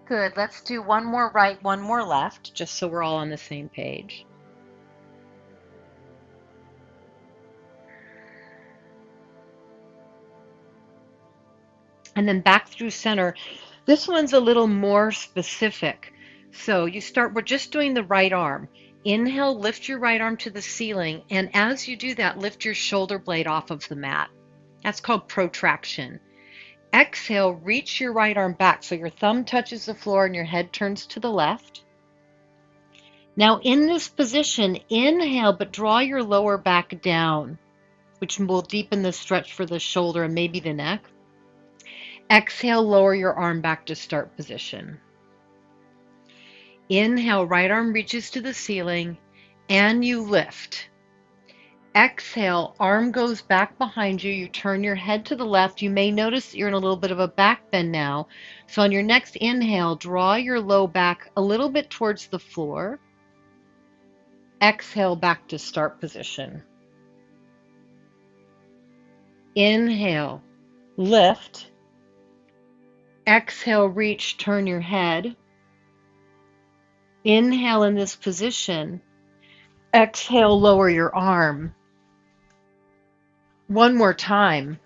Good. Let's do one more right, one more left, just so we're all on the same page. And then back through center. This one's a little more specific. So you start, we're just doing the right arm. Inhale, lift your right arm to the ceiling. And as you do that, lift your shoulder blade off of the mat. That's called protraction. Exhale, reach your right arm back so your thumb touches the floor and your head turns to the left. Now in this position, inhale, but draw your lower back down, which will deepen the stretch for the shoulder and maybe the neck. Exhale, lower your arm back to start position. Inhale, right arm reaches to the ceiling and you lift. Exhale, arm goes back behind you. You turn your head to the left. You may notice that you're in a little bit of a back bend now. So on your next inhale, draw your low back a little bit towards the floor. Exhale, back to start position. Inhale, lift. Exhale, reach, turn your head. Inhale in this position. Exhale, lower your arm. One more time.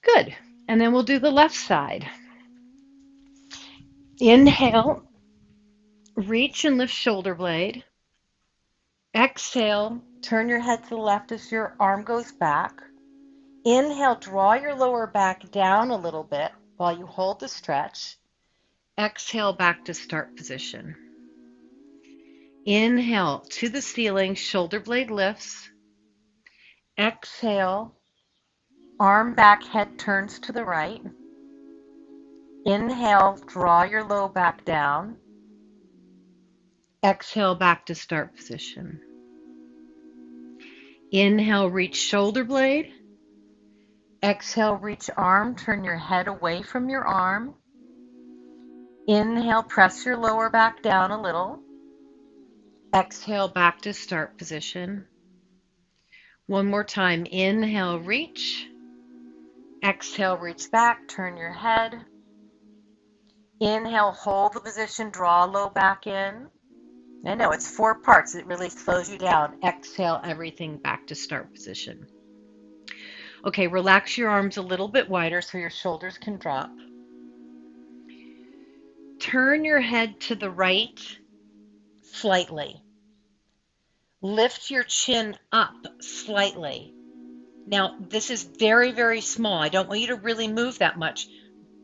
Good. And then we'll do the left side. Inhale, reach and lift shoulder blade. Exhale, turn your head to the left as your arm goes back. Inhale, draw your lower back down a little bit while you hold the stretch. Exhale, back to start position. Inhale to the ceiling, shoulder blade lifts. Exhale, arm back, head turns to the right. Inhale, draw your low back down. Exhale, back to start position. Inhale, reach shoulder blade. Exhale, reach arm, turn your head away from your arm. Inhale, press your lower back down a little. Exhale, back to start position. One more time. Inhale, reach. Exhale, reach back, turn your head. Inhale, hold the position, draw low back in. I know it's 4 parts. It really slows you down. Exhale, everything back to start position. Okay, relax your arms a little bit wider so your shoulders can drop. Turn your head to the right slightly. Lift your chin up slightly. Now, this is very, very small. I don't want you to really move that much.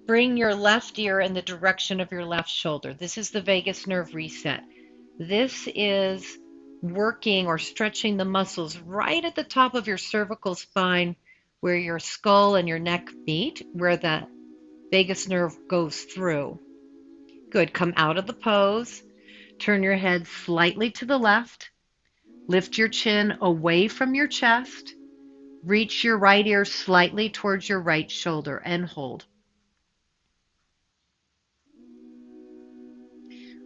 Bring your left ear in the direction of your left shoulder. This is the vagus nerve reset. This is working or stretching the muscles right at the top of your cervical spine where your skull and your neck meet, where the vagus nerve goes through. Good. Come out of the pose. Turn your head slightly to the left. Lift your chin away from your chest. Reach your right ear slightly towards your right shoulder and hold.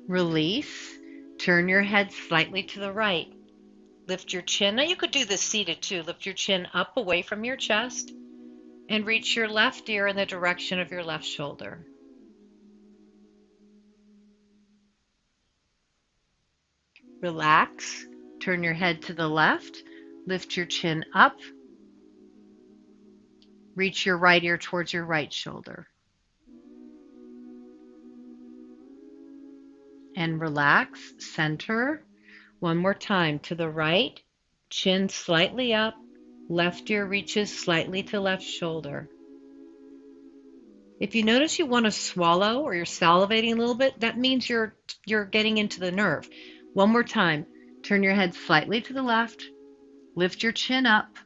Release. Turn your head slightly to the right. Lift your chin. Now you could do this seated too. Lift your chin up away from your chest and reach your left ear in the direction of your left shoulder. Relax. Turn your head to the left. Lift your chin up. Reach your right ear towards your right shoulder. And relax. Center. One more time. To the right. Chin slightly up. Left ear reaches slightly to left shoulder. If you notice you want to swallow or you're salivating a little bit, that means you're getting into the nerve. One more time. Turn your head slightly to the left. Lift your chin up.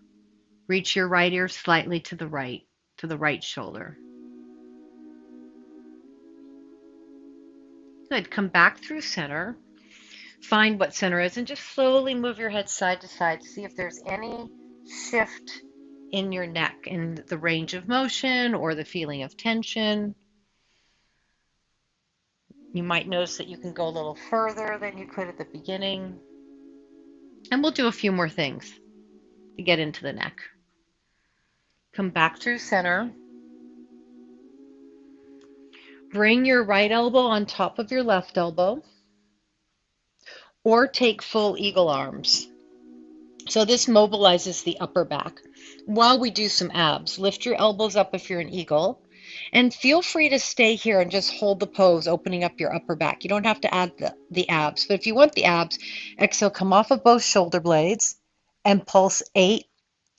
Reach your right ear slightly to the right shoulder. Good. Come back through center. Find what center is and just slowly move your head side to side. See if there's any shift in your neck and the range of motion or the feeling of tension. You might notice that you can go a little further than you could at the beginning. And we'll do a few more things to get into the neck. Come back through center. Bring your right elbow on top of your left elbow, or take full eagle arms. So this mobilizes the upper back. While we do some abs, lift your elbows up if you're an eagle, and feel free to stay here and just hold the pose, opening up your upper back. You don't have to add the abs, but if you want the abs, exhale, come off of both shoulder blades and pulse 8,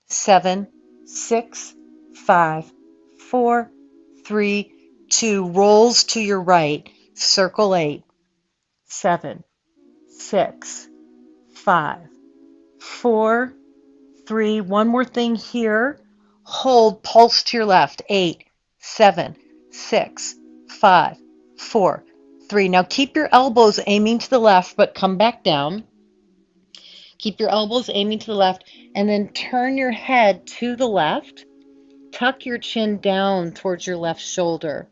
7, 6, 5, 4, 3, 2, rolls to your right, circle 8, 7, 6, 5, 4, 3, one more thing here, hold, pulse to your left, 8, 7, 6, 5, 4, 3. Now keep your elbows aiming to the left, but come back down. Keep your elbows aiming to the left, and then turn your head to the left. Tuck your chin down towards your left shoulder.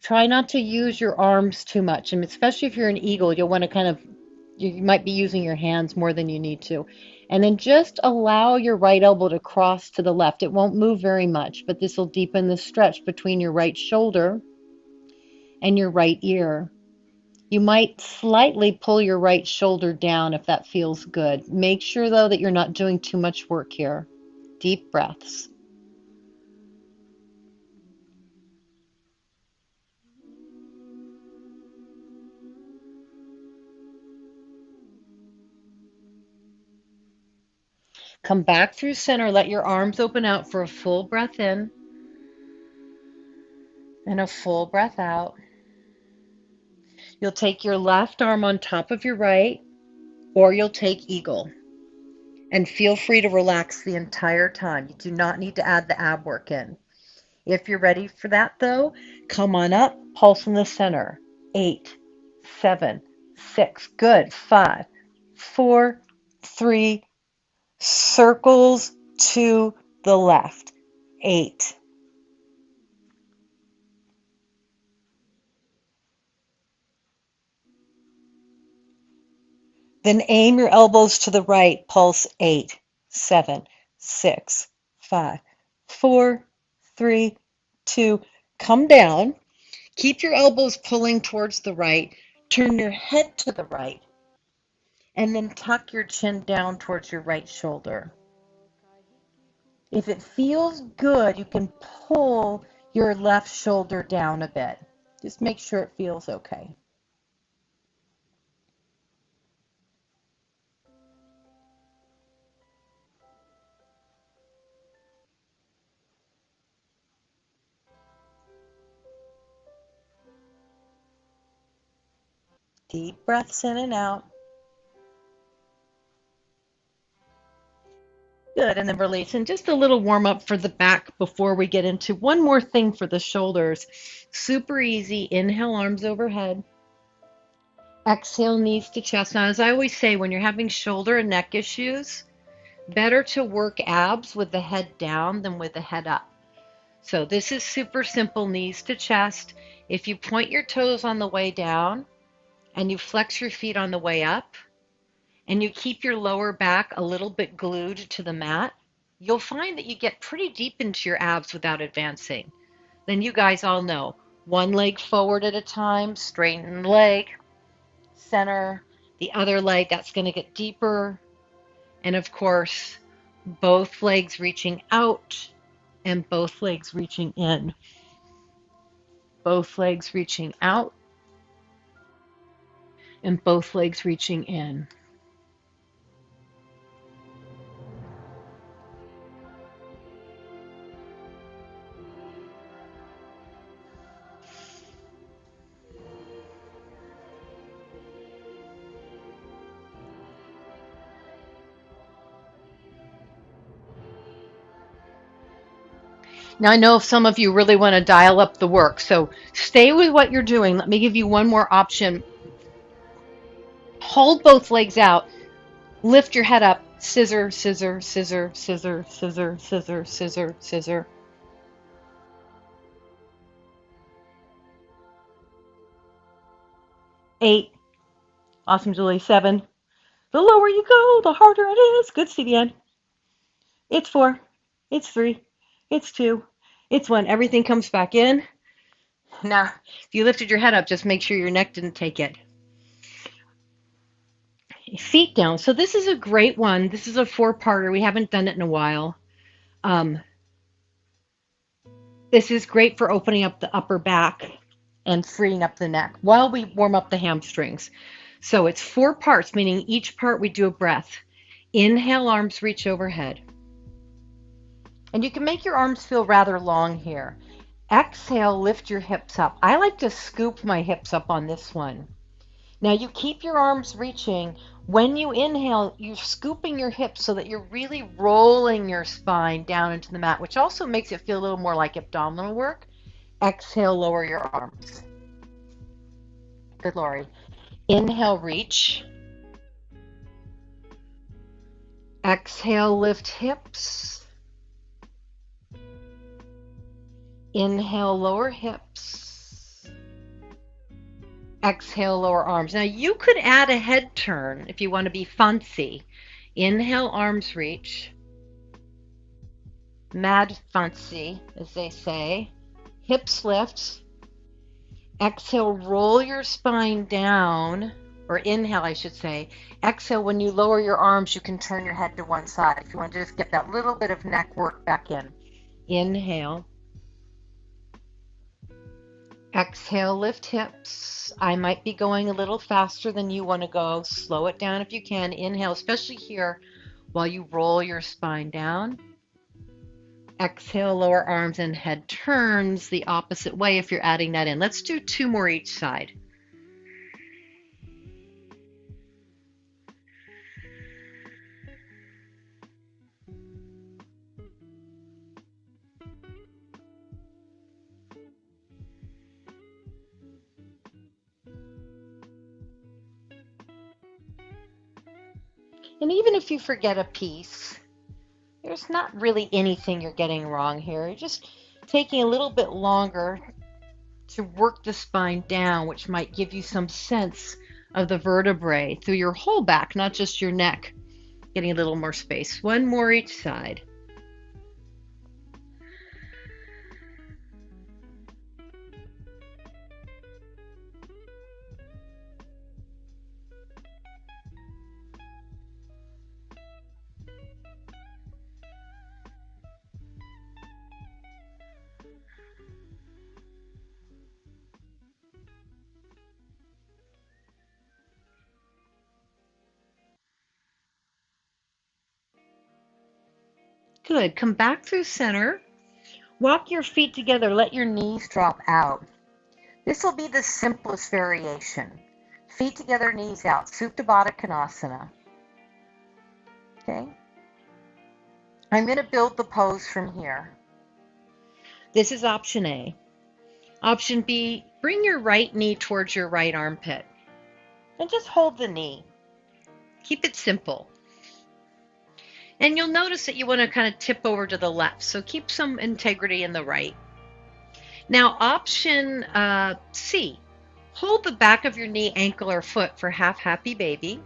Try not to use your arms too much, and especially if you're an eagle, you'll want to you might be using your hands more than you need to. And then just allow your right elbow to cross to the left. It won't move very much, but this will deepen the stretch between your right shoulder and your right ear. You might slightly pull your right shoulder down if that feels good. Make sure, though, that you're not doing too much work here. Deep breaths. Come back through center. Let your arms open out for a full breath in and a full breath out. You'll take your left arm on top of your right, or you'll take eagle. And feel free to relax the entire time. You do not need to add the ab work in. If you're ready for that, though, come on up, pulse in the center. 8, 7, 6, good. 5, 4, 3, circles to the left. 8. Then aim your elbows to the right, pulse 8, 7, 6, 5, 4, 3, 2. Come down. Keep your elbows pulling towards the right. Turn your head to the right. And then tuck your chin down towards your right shoulder. If it feels good, you can pull your left shoulder down a bit. Just make sure it feels okay. Deep breaths in and out. Good, and then release. And just a little warm up for the back before we get into one more thing for the shoulders. Super easy. Inhale, arms overhead. Exhale, knees to chest. Now, as I always say, when you're having shoulder and neck issues, better to work abs with the head down than with the head up. So this is super simple, knees to chest. If you point your toes on the way down and you flex your feet on the way up, and you keep your lower back a little bit glued to the mat, you'll find that you get pretty deep into your abs without advancing. Then you guys all know, one leg forward at a time, straighten the leg, center, the other leg, that's going to get deeper. And of course, both legs reaching out and both legs reaching in. Both legs reaching out and both legs reaching in. Now, I know some of you really want to dial up the work, so stay with what you're doing. Let me give you one more option. Hold both legs out, lift your head up, Scissor, scissor, scissor, scissor, scissor, scissor, scissor, scissor. 8. Awesome, Julie. 7. The lower you go, the harder it is. Good, CDN. It's 4. It's 3. It's 2. It's 1. Everything comes back in. Now, if you lifted your head up, just make sure your neck didn't take it. Feet down. So this is a great one. This is a 4-parter. We haven't done it in a while. This is great for opening up the upper back and freeing up the neck while we warm up the hamstrings. So it's 4 parts, meaning each part we do a breath. Inhale, arms reach overhead. And you can make your arms feel rather long here. Exhale, lift your hips up. I like to scoop my hips up on this one. Now you keep your arms reaching. When you inhale, you're scooping your hips so that you're really rolling your spine down into the mat, which also makes it feel a little more like abdominal work. Exhale, lower your arms. Good, Lori. Inhale, reach. Exhale, lift hips. Inhale, lower hips. Exhale, lower arms. Now you could add a head turn if you want to be fancy. Inhale, arms reach. Mad fancy, as they say. Hips lift. Exhale, roll your spine down, or inhale, I should say. Exhale, when you lower your arms, you can turn your head to one side if you want to just get that little bit of neck work back in. Inhale. Exhale, lift hips. I might be going a little faster than you want to go. Slow it down if you can. Inhale, especially here, while you roll your spine down. Exhale, lower arms and head turns the opposite way if you're adding that in. Let's do 2 more each side. And even if you forget a piece, there's not really anything you're getting wrong here. You're just taking a little bit longer to work the spine down, which might give you some sense of the vertebrae through your whole back, not just your neck, getting a little more space. 1 more each side. Good. Come back through center. Walk your feet together. Let your knees drop out. This will be the simplest variation. Feet together, knees out. Supta Baddha Konasana. Okay? I'm going to build the pose from here. This is option A. Option B, bring your right knee towards your right armpit. And just hold the knee. Keep it simple. And you'll notice that you want to kind of tip over to the left. So keep some integrity in the right. Now, option C, hold the back of your knee, ankle, or foot for half happy baby.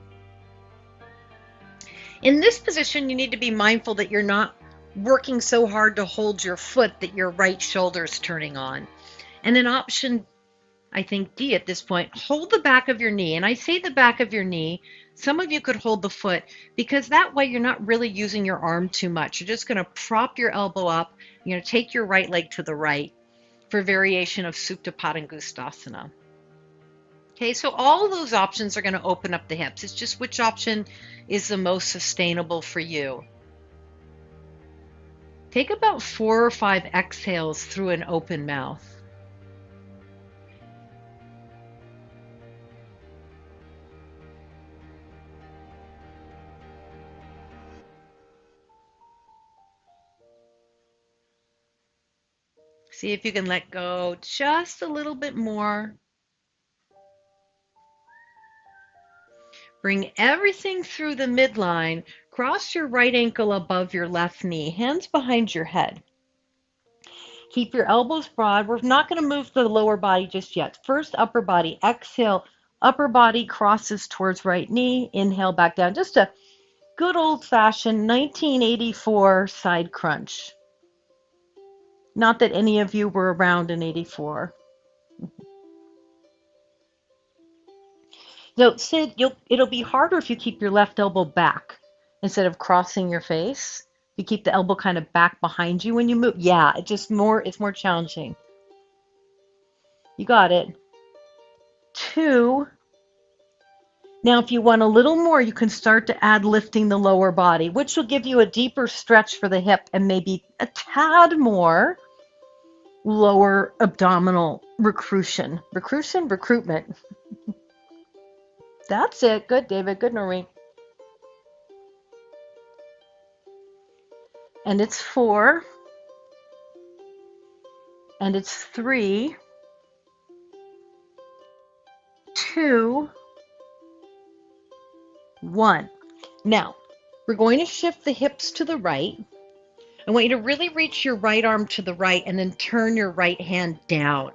In this position, you need to be mindful that you're not working so hard to hold your foot that your right shoulder is turning on. And in option, I think D at this point, hold the back of your knee. And I say the back of your knee. Some of you could hold the foot because that way you're not really using your arm too much. You're just going to prop your elbow up. You're going to take your right leg to the right for variation of Supta Padangusthasana. Okay, so all of those options are going to open up the hips. It's just which option is the most sustainable for you. Take about 4 or 5 exhales through an open mouth. See if you can let go just a little bit more. Bring everything through the midline. Cross your right ankle above your left knee. Hands behind your head. Keep your elbows broad. We're not going to move the lower body just yet. First, upper body. Exhale. Upper body crosses towards right knee. Inhale back down. Just a good old-fashioned 1984 side crunch. Not that any of you were around in 84. So, Sid, it'll be harder if you keep your left elbow back instead of crossing your face. You keep the elbow kind of back behind you when you move. Yeah, it's more challenging. You got it. 2. Now, if you want a little more, you can start to add lifting the lower body, which will give you a deeper stretch for the hip and maybe a tad more lower abdominal recruitment. That's it. Good, David. Good, Noreen. And it's 4. And it's 3, 2, 1. Now, we're going to shift the hips to the right. I want you to really reach your right arm to the right and then turn your right hand down.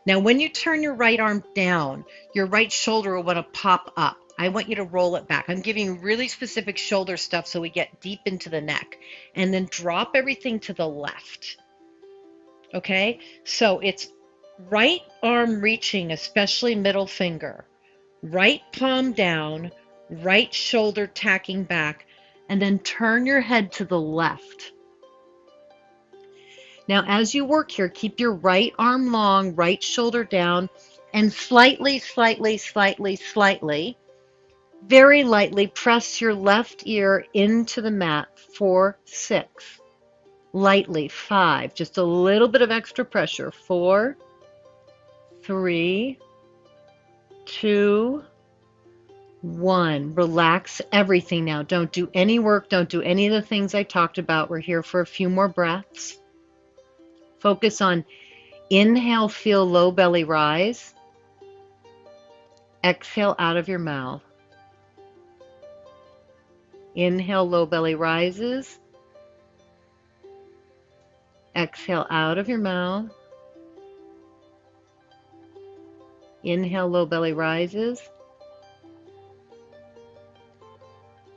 Now, when you turn your right arm down, your right shoulder will want to pop up. I want you to roll it back. I'm giving you really specific shoulder stuff so we get deep into the neck. And then drop everything to the left. Okay? So it's right arm reaching, especially middle finger. Right palm down, right shoulder tacking back, and then turn your head to the left. Now, as you work here, keep your right arm long, right shoulder down, and slightly, very lightly press your left ear into the mat. 4, 6. Lightly. 5. Just a little bit of extra pressure. 4, 3, 2, 1. Relax everything now. Don't do any work. Don't do any of the things I talked about. We're here for a few more breaths. Focus on inhale, feel low belly rise. Exhale out of your mouth. Inhale, low belly rises. Exhale out of your mouth. Inhale, low belly rises.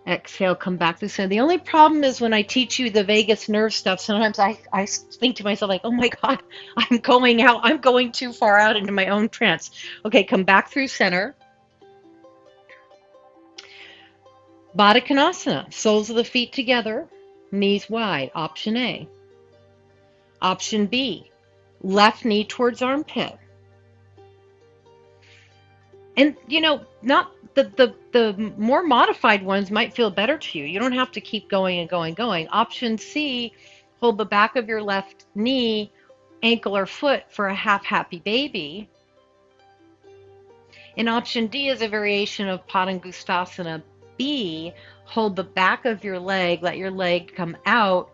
Exhale, come back to the center. The only problem is when I teach you the vagus nerve stuff, sometimes I think to myself like, oh my God, I'm going too far out into my own trance. Okay, come back through center. Baddha Konasana, soles of the feet together, knees wide, option A. Option B, left knee towards armpit. And not the more modified ones might feel better to you. You don't have to keep going and going. Option C, hold the back of your left knee, ankle or foot for a half happy baby. And option D is a variation of Padangusthasana B. Hold the back of your leg, let your leg come out,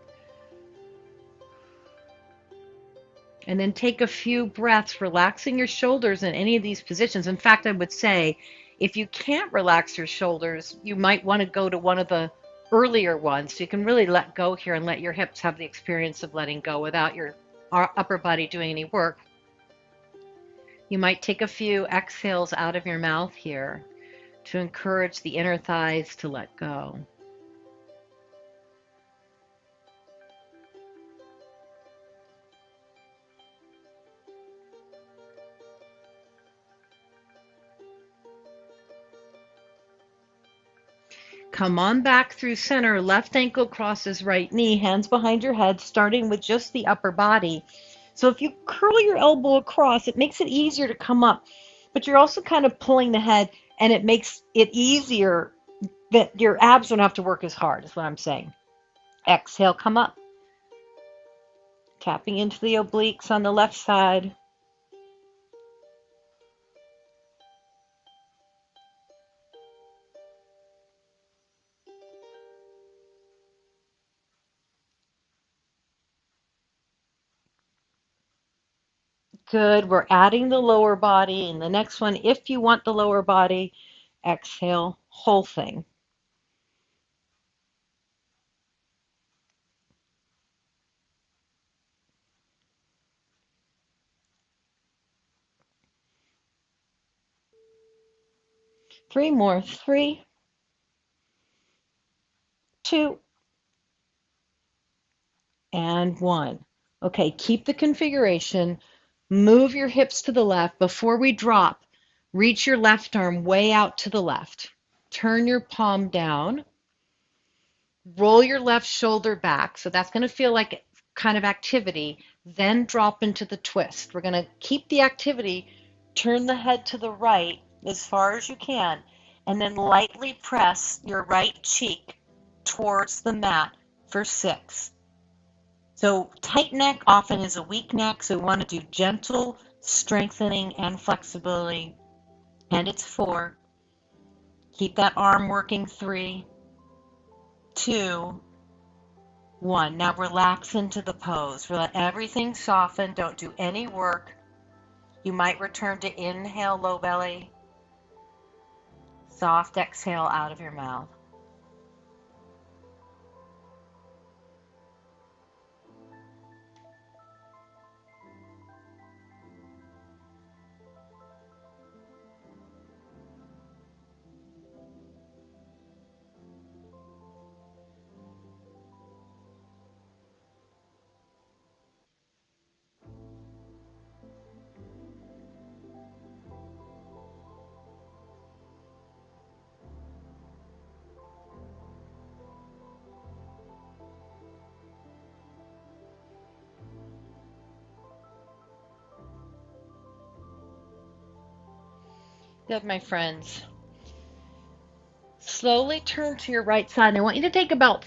and then take a few breaths, relaxing your shoulders in any of these positions. In fact, I would say if you can't relax your shoulders, you might want to go to one of the earlier ones so you can really let go here and let your hips have the experience of letting go without your upper body doing any work. You might take a few exhales out of your mouth here to encourage the inner thighs to let go. Come on back through center. Left ankle crosses right knee, hands behind your head, starting with just the upper body. So if you curl your elbow across, it makes it easier to come up, but you're also kind of pulling the head, and it makes it easier that your abs don't have to work as hard, is what I'm saying. Exhale, come up. Tapping into the obliques on the left side. Good. We're adding the lower body. And the next one, if you want the lower body, exhale, whole thing. Three more. 3, 2, and 1. Okay, keep the configuration. Move your hips to the left. Before we drop, reach your left arm way out to the left. Turn your palm down. Roll your left shoulder back. So that's going to feel like kind of activity. Then drop into the twist. We're going to keep the activity. Turn the head to the right as far as you can. And then lightly press your right cheek towards the mat for 6. So tight neck often is a weak neck, so we want to do gentle strengthening and flexibility. And it's 4. Keep that arm working. 3, 2, 1. Now relax into the pose. Let everything soften. Don't do any work. You might return to inhale, low belly. Soft exhale out of your mouth. Good, my friends. Slowly turn to your right side. And I want you to take about